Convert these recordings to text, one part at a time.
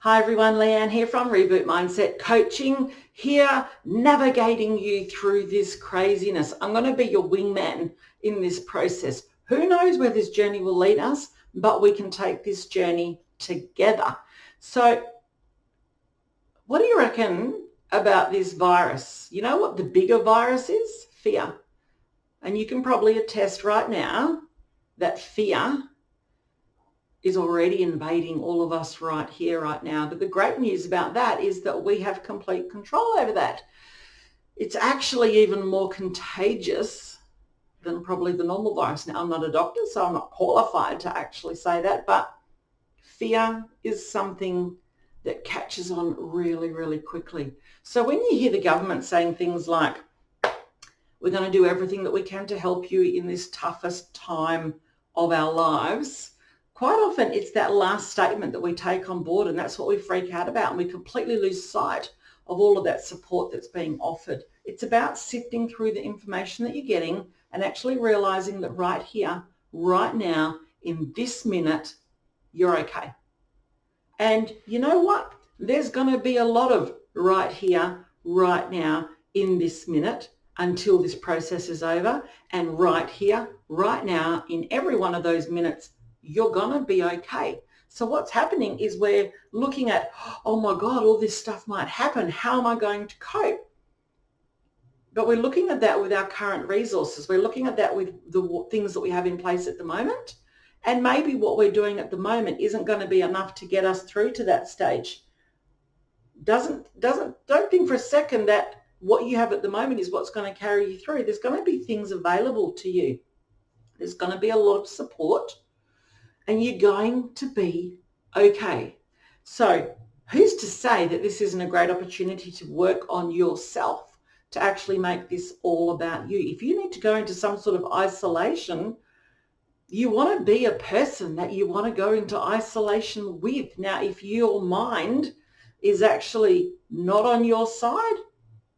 Hi everyone, Leanne here from Reboot Mindset Coaching, here navigating you through this craziness. I'm going to be your wingman in this process. Who knows where this journey will lead us, but we can take this journey together. So what do you reckon about this virus? You know what the bigger virus is? Fear. And you can probably attest right now that fear is already invading all of us right here, right now. But the great news about that is that we have complete control over that. It's actually even more contagious than probably the normal virus. Now, I'm not a doctor, so I'm not qualified to actually say that, but fear is something that catches on really, really quickly. So when you hear the government saying things like, we're going to do everything that we can to help you in this toughest time of our lives, quite often it's that last statement that we take on board, and that's what we freak out about, and we completely lose sight of all of that support that's being offered. It's about sifting through the information that you're getting and actually realizing that right here, right now, in this minute, you're okay. And you know what? There's going to be a lot of right here, right now, in this minute until this process is over, and right here, right now, in every one of those minutes, you're going to be okay. So what's happening is we're looking at, oh my God, all this stuff might happen. How am I going to cope? But we're looking at that with our current resources. We're looking at that with the things that we have in place at the moment. And maybe what we're doing at the moment isn't going to be enough to get us through to that stage. Don't think for a second that what you have at the moment is what's going to carry you through. There's going to be things available to you. There's going to be a lot of support, and you're going to be okay. So who's to say that this isn't a great opportunity to work on yourself, to actually make this all about you? If you need to go into some sort of isolation, you want to be a person that you want to go into isolation with. Now, if your mind is actually not on your side,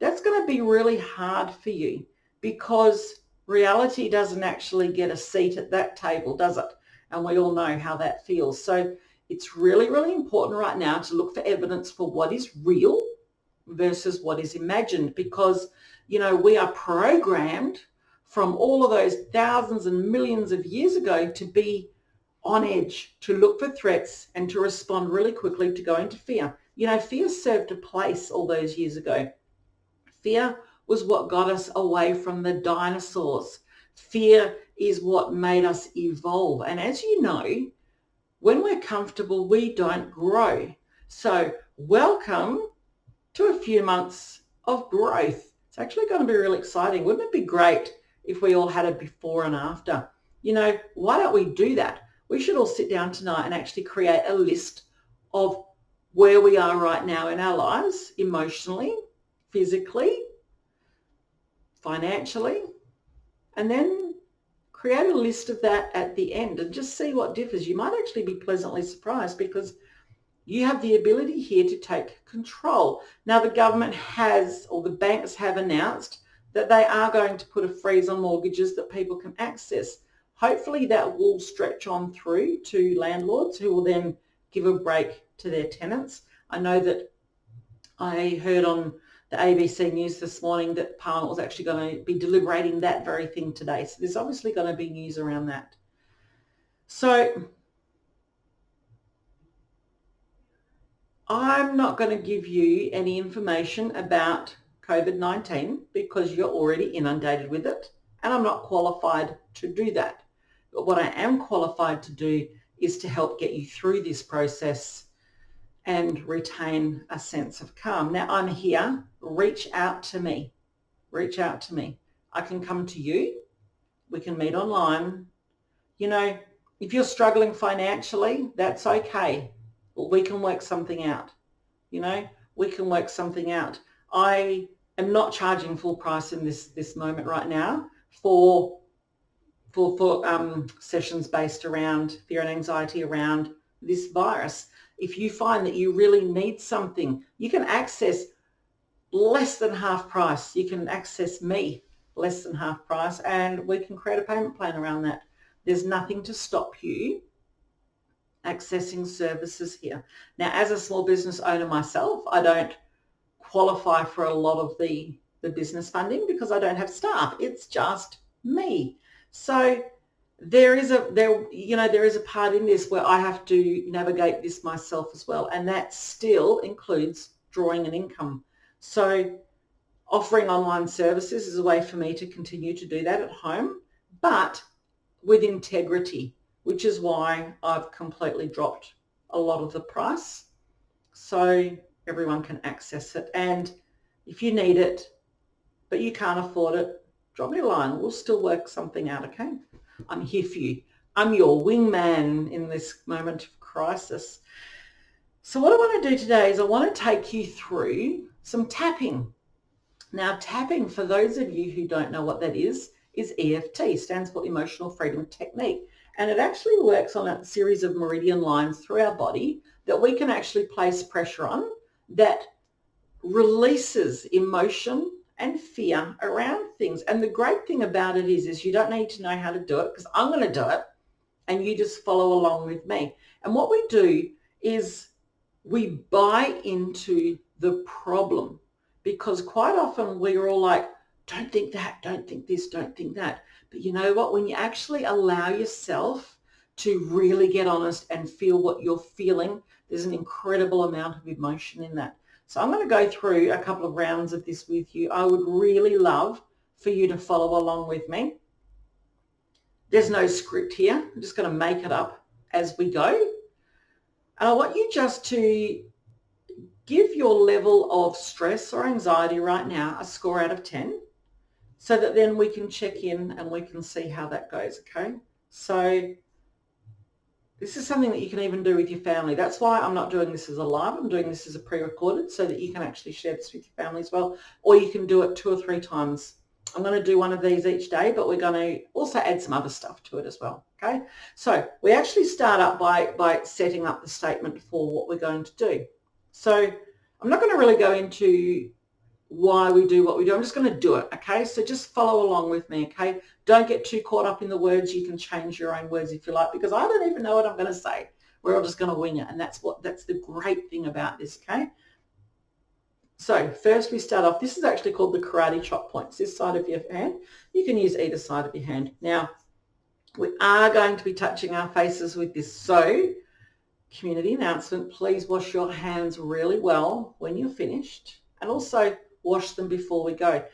that's going to be really hard for you, because reality doesn't actually get a seat at that table, does it? And we all know how that feels. So it's really, really important right now to look for evidence for what is real versus what is imagined, because, you know, we are programmed from all of those thousands and millions of years ago to be on edge, to look for threats and to respond really quickly, to go into fear. You know, fear served a place all those years ago. Fear was what got us away from the dinosaurs. Fear is what made us evolve. And as you know, when we're comfortable, we don't grow. So welcome to a few months of growth. It's actually going to be really exciting. Wouldn't it be great if we all had a before and after? You know, why don't we do that? We should all sit down tonight and actually create a list of where we are right now in our lives, emotionally, physically, financially, and then create a list of that at the end and just see what differs. You might actually be pleasantly surprised, because you have the ability here to take control. Now, the government has, or the banks have announced that they are going to put a freeze on mortgages that people can access. Hopefully that will stretch on through to landlords, who will then give a break to their tenants. I know that I heard on the ABC News this morning that Parliament was actually going to be deliberating that very thing today. So there's obviously going to be news around that. So I'm not going to give you any information about COVID-19 because you're already inundated with it, and I'm not qualified to do that. But what I am qualified to do is to help get you through this process and retain a sense of calm. Now, I'm here. Reach out to me. Reach out to me. I can come to you. We can meet online. You know, if you're struggling financially, that's okay. We can work something out. You know, we can work something out. I am not charging full price in this moment right now for sessions based around fear and anxiety around this virus. If you find that you really need something, you can access less than half price. You can access me less than half price, and we can create a payment plan around that. There's nothing to stop you accessing services here. Now, as a small business owner myself, I don't qualify for a lot of the business funding because I don't have staff. It's just me. So there is a part in this where I have to navigate this myself as well, and that still includes drawing an income. So offering online services is a way for me to continue to do that at home, but with integrity, which is why I've completely dropped a lot of the price so everyone can access it. And if you need it, but you can't afford it, drop me a line. We'll still work something out, okay? I'm here for you. I'm your wingman in this moment of crisis. So what I want to do today is I want to take you through some tapping. Now, tapping, for those of you who don't know what that is EFT, stands for Emotional Freedom Technique. And it actually works on a series of meridian lines through our body that we can actually place pressure on that releases emotion and fear around things. And the great thing about it is you don't need to know how to do it, because I'm going to do it and you just follow along with me. And what we do is we buy into the problem, because quite often we're all like, don't think that, don't think this, don't think that. But you know what? When you actually allow yourself to really get honest and feel what you're feeling, there's an incredible amount of emotion in that. So I'm going to go through a couple of rounds of this with you. I would really love for you to follow along with me. There's no script here. I'm just going to make it up as we go. And I want you just to give your level of stress or anxiety right now a score out of 10, so that then we can check in and we can see how that goes, okay? So this is something that you can even do with your family. That's why I'm not doing this as a live. I'm doing this as a pre-recorded so that you can actually share this with your family as well, or you can do it 2 or 3 times. I'm going to do one of these each day, but we're going to also add some other stuff to it as well, okay? So we actually start up by setting up the statement for what we're going to do. So I'm not going to really go into why we do what we do. I'm just going to do it, okay? So just follow along with me, okay? Don't get too caught up in the words. You can change your own words if you like, because I don't even know what I'm going to say. We're all just going to wing it, and that's the great thing about this, okay? So first we start off. This is actually called the karate chop points, this side of your hand. You can use either side of your hand. Now, we are going to be touching our faces with this. So community announcement, please wash your hands really well when you're finished, and also wash them before we go,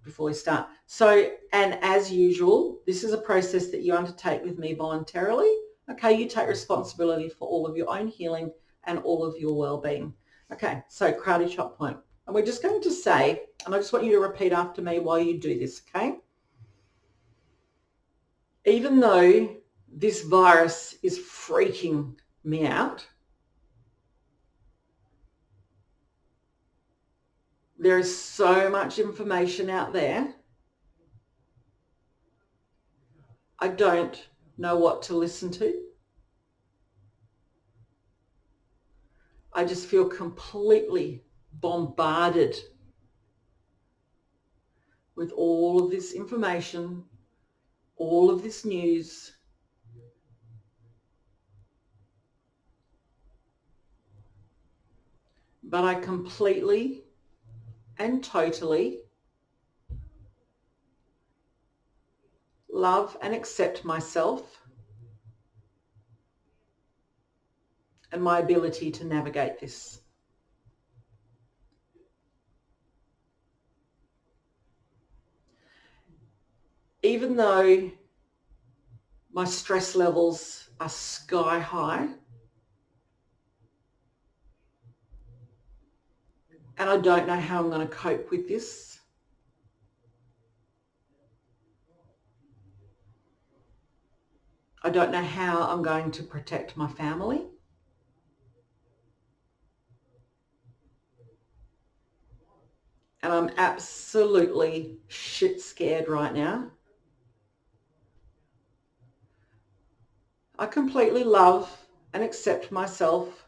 before we start. So, and as usual, this is a process that you undertake with me voluntarily. Okay, you take responsibility for all of your own healing and all of your well-being. Okay, so karate chop point. And we're just going to say, and I just want you to repeat after me while you do this, okay? Even though this virus is freaking me out, there is so much information out there. I don't know what to listen to. I just feel completely bombarded with all of this information, all of this news. But I completely and totally love and accept myself and my ability to navigate this. Even though my stress levels are sky high, and I don't know how I'm going to cope with this, I don't know how I'm going to protect my family, and I'm absolutely shit scared right now. I completely love and accept myself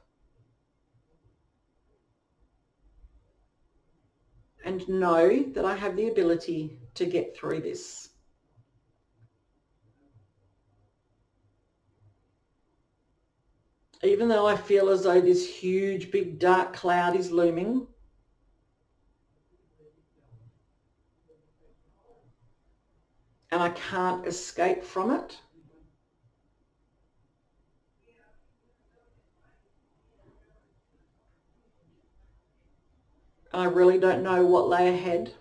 and know that I have the ability to get through this. Even though I feel as though this huge, big, dark cloud is looming, and I can't escape from it, and I really don't know what lay ahead,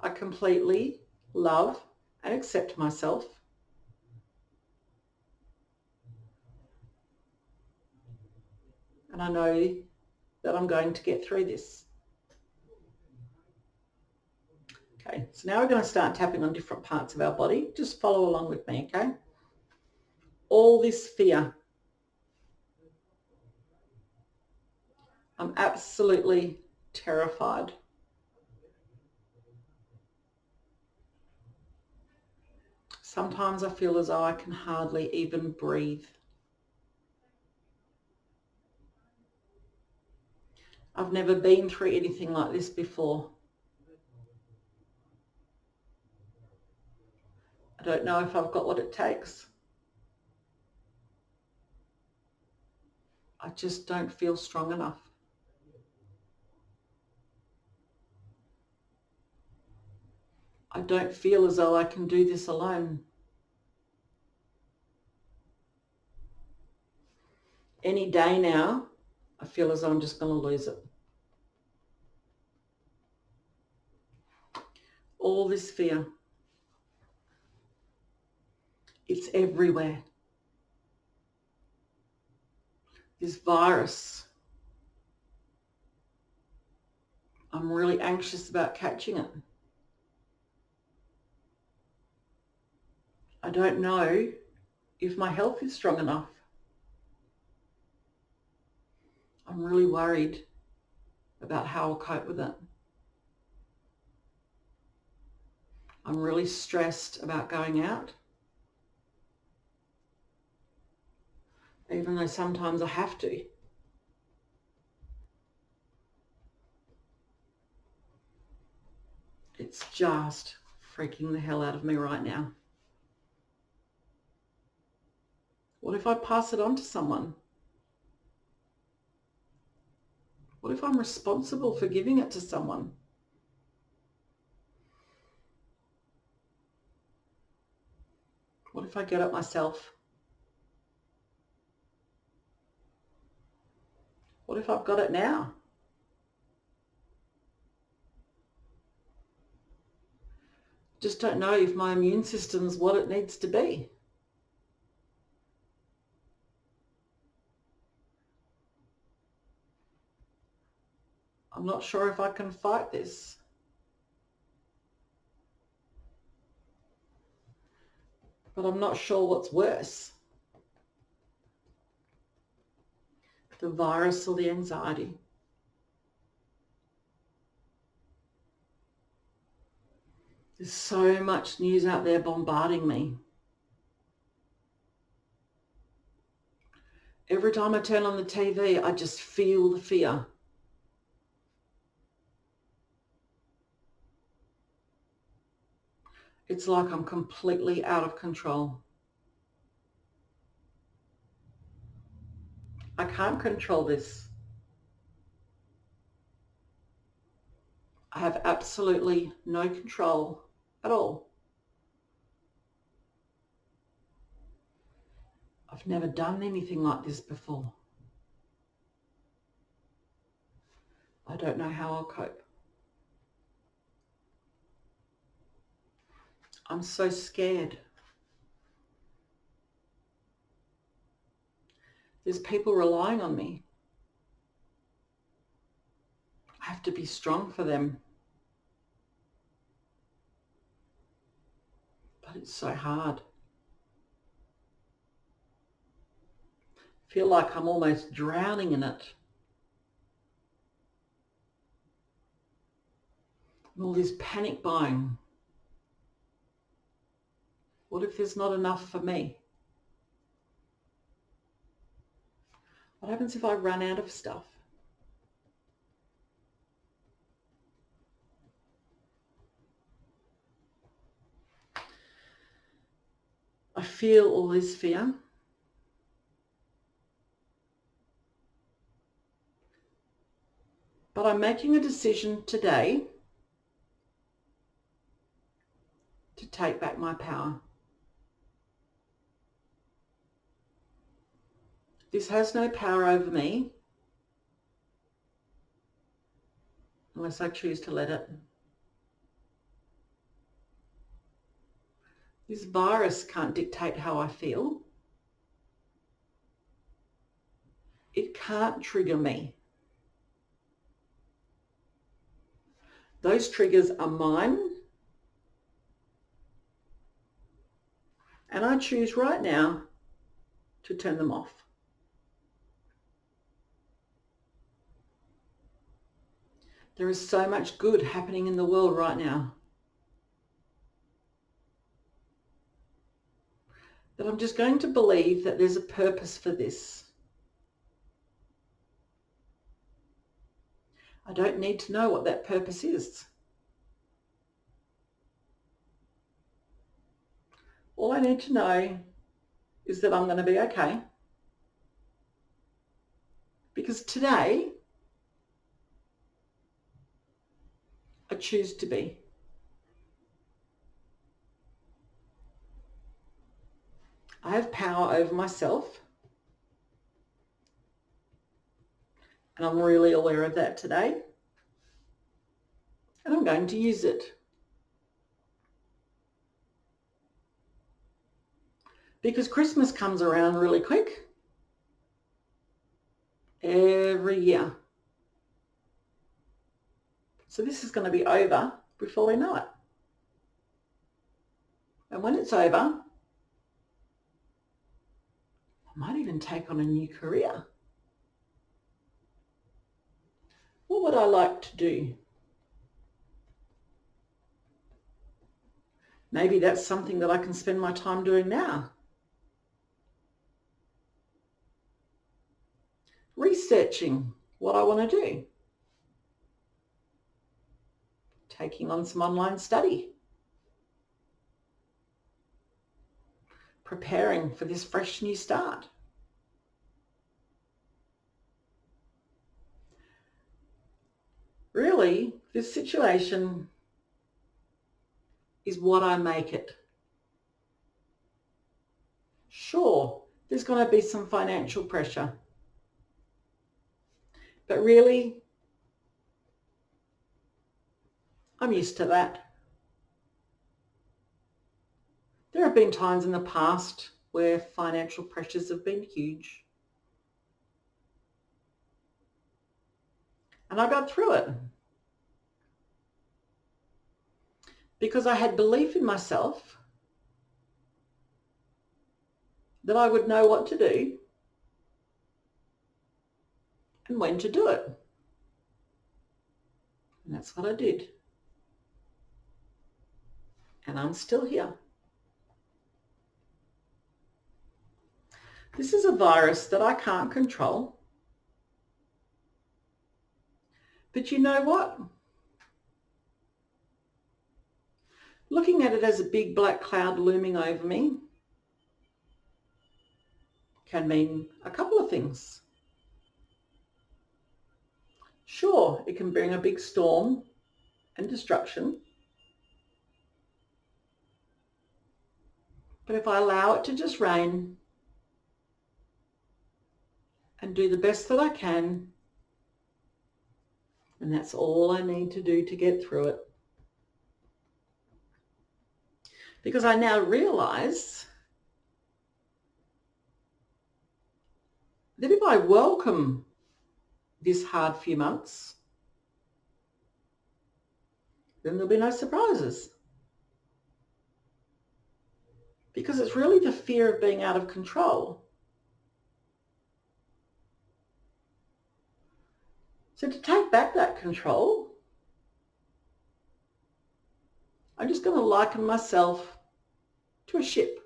I completely love and accept myself. And I know that I'm going to get through this. Okay, so now we're going to start tapping on different parts of our body. Just follow along with me, okay? All this fear. I'm absolutely terrified. Sometimes I feel as though I can hardly even breathe. I've never been through anything like this before. I don't know if I've got what it takes. I just don't feel strong enough. I don't feel as though I can do this alone. Any day now, I feel as though I'm just going to lose it. All this fear. It's everywhere. This virus. I'm really anxious about catching it. I don't know if my health is strong enough. I'm really worried about how I'll cope with it. I'm really stressed about going out, even though sometimes I have to. It's just freaking the hell out of me right now. What if I pass it on to someone? What if I'm responsible for giving it to someone? What if I get it myself? What if I've got it now? Just don't know if my immune system's what it needs to be. I'm not sure if I can fight this. But I'm not sure what's worse, the virus or the anxiety. There's so much news out there bombarding me. Every time I turn on the TV, I just feel the fear. It's like I'm completely out of control. I can't control this. I have absolutely no control at all. I've never done anything like this before. I don't know how I'll cope. I'm so scared. There's people relying on me. I have to be strong for them. But it's so hard. I feel like I'm almost drowning in it. And all this panic buying. What if there's not enough for me? What happens if I run out of stuff? I feel all this fear. But I'm making a decision today to take back my power. This has no power over me unless I choose to let it. This virus can't dictate how I feel. It can't trigger me. Those triggers are mine, and I choose right now to turn them off. There is so much good happening in the world right now that I'm just going to believe that there's a purpose for this. I don't need to know what that purpose is. All I need to know is that I'm going to be okay. Because today, I choose to be. I have power over myself. And I'm really aware of that today. And I'm going to use it. Because Christmas comes around really quick. Every year. So this is going to be over before we know it. And when it's over, I might even take on a new career. What would I like to do? Maybe that's something that I can spend my time doing now. Researching what I want to do. Taking on some online study. Preparing for this fresh new start. Really, this situation is what I make it. Sure, there's going to be some financial pressure. But really, I'm used to that. There have been times in the past where financial pressures have been huge. And I got through it. Because I had belief in myself that I would know what to do and when to do it. And that's what I did. And I'm still here. This is a virus that I can't control. But you know what? Looking at it as a big black cloud looming over me can mean a couple of things. Sure, it can bring a big storm and destruction. But if I allow it to just rain and do the best that I can, and that's all I need to do to get through it. Because I now realize that if I welcome this hard few months, then there'll be no surprises. Because it's really the fear of being out of control. So to take back that control, I'm just going to liken myself to a ship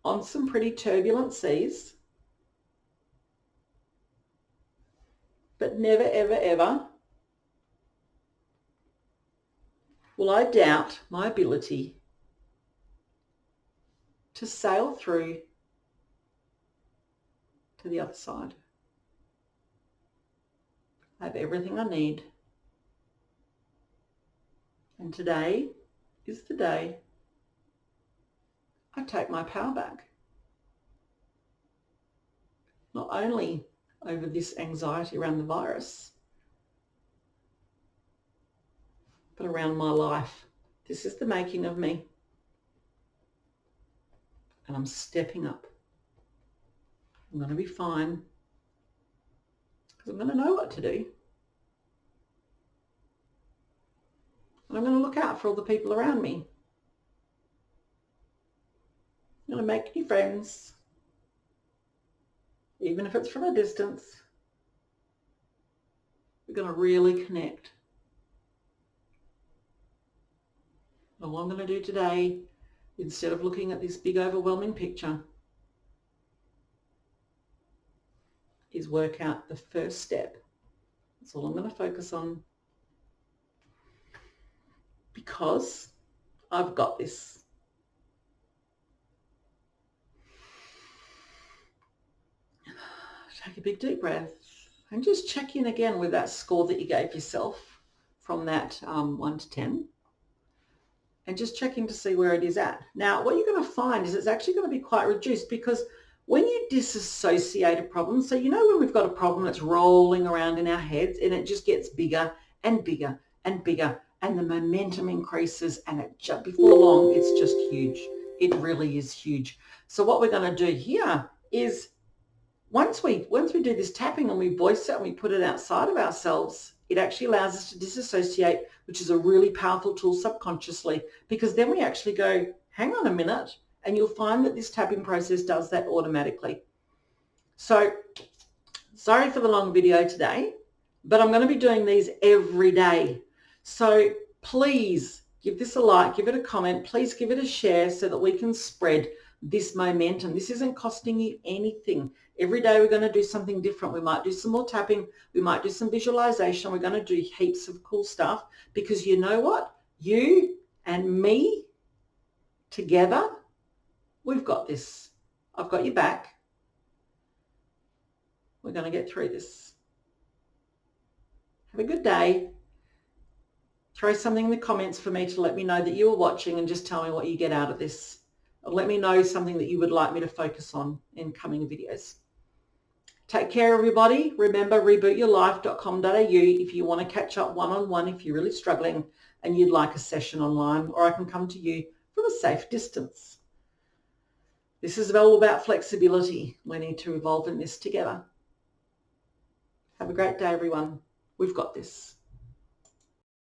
on some pretty turbulent seas, but never, ever, ever will I doubt my ability to sail through to the other side. I have everything I need. And today is the day I take my power back. Not only over this anxiety around the virus, but around my life. This is the making of me. And I'm stepping up. I'm going to be fine because I'm going to know what to do. And I'm going to look out for all the people around me. I'm going to make new friends, even if it's from a distance. We're going to really connect. And what I'm going to do today, instead of looking at this big overwhelming picture, is work out the first step. That's all I'm going to focus on, because I've got this. Take a big deep breath and just check in again with that score that you gave yourself from that 1 to 10. And just check in to see where it is at. Now, what you're going to find is it's actually going to be quite reduced, because when you disassociate a problem, so you know when we've got a problem that's rolling around in our heads and it just gets bigger and bigger and bigger, and the momentum increases, and it just before long, it's just huge. It really is huge. So what we're going to do here is once we do this tapping and we voice it and we put it outside of ourselves, it actually allows us to disassociate, which is a really powerful tool subconsciously, because then we actually go, hang on a minute, and you'll find that this tapping process does that automatically. So sorry for the long video today, but I'm going to be doing these every day. So please give this a like, give it a comment, please give it a share so that we can spread this momentum. This isn't costing you anything. Every day we're going to do something different. We might do some more tapping. We might do some visualization. We're going to do heaps of cool stuff, because you know what? You and me together, we've got this. I've got your back. We're going to get through this. Have a good day. Throw something in the comments for me to let me know that you are watching, and just tell me what you get out of this. Or let me know something that you would like me to focus on in coming videos. Take care, everybody. Remember, rebootyourlife.com.au if you want to catch up one-on-one, if you're really struggling and you'd like a session online, or I can come to you from a safe distance. This is all about flexibility. We need to evolve in this together. Have a great day, everyone. We've got this.